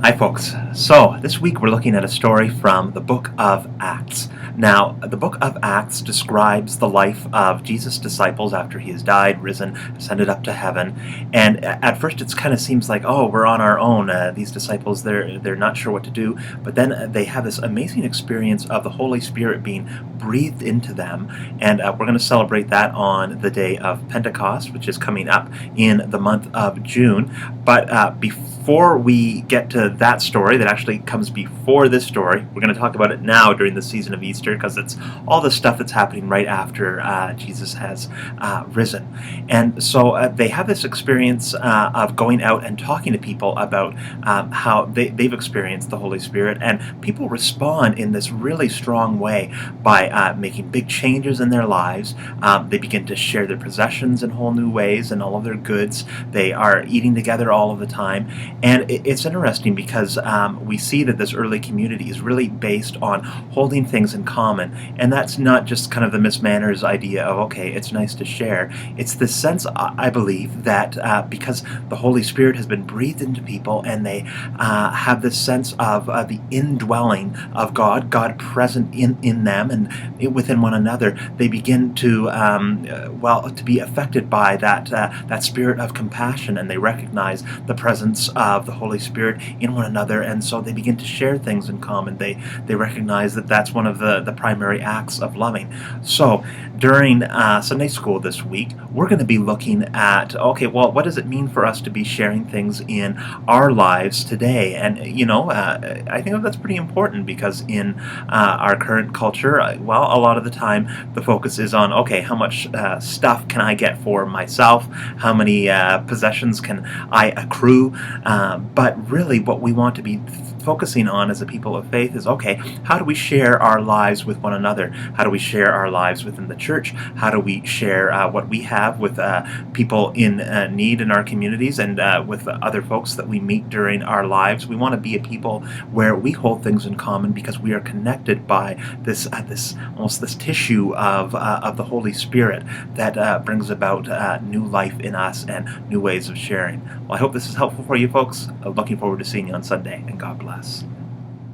Hi folks. So this week we're looking at a story from the book of Acts. Now, the book of Acts describes the life of Jesus' disciples after he has died, risen, ascended up to heaven. And at first it kind of seems like, oh, we're on our own. These disciples, they're not sure what to do. But then they have this amazing experience of the Holy Spirit being breathed into them. And we're going to celebrate that on the day of Pentecost, which is coming up in the month of June. But before we get to that story that actually comes before this story, we're going to talk about it now during the season of Easter, because it's all the stuff that's happening right after Jesus has risen. And so they have this experience of going out and talking to people about how they've experienced the Holy Spirit, and people respond in this really strong way by making big changes in their lives. They begin to share their possessions in whole new ways and all of their goods. They are eating together all of the time. And it's interesting because we see that this early community is really based on holding things in common. And that's not just kind of the Miss Manners idea of, okay, it's nice to share. It's this sense, I believe, that because the Holy Spirit has been breathed into people and they have this sense of the indwelling of God present in them and within one another, they begin to, to be affected by that spirit of compassion, and they recognize the presence of the Holy Spirit in one another, and so they begin to share things in common. They recognize that that's one of the primary acts of loving. So during Sunday school this week, we're going to be looking at, okay, well, what does it mean for us to be sharing things in our lives today? And I think that's pretty important, because in our current culture, a lot of the time the focus is on, okay, how much stuff can I get for myself? How many possessions can I accrue? But really what we want to be focusing on as a people of faith is, okay, how do we share our lives with one another? How do we share our lives within the church? How do we share what we have with people in need in our communities, and with other folks that we meet during our lives? We want to be a people where we hold things in common because we are connected by this almost this tissue of the Holy Spirit that brings about new life in us and new ways of sharing. Well, I hope this is helpful for you folks. Looking forward to seeing you on Sunday, and God bless.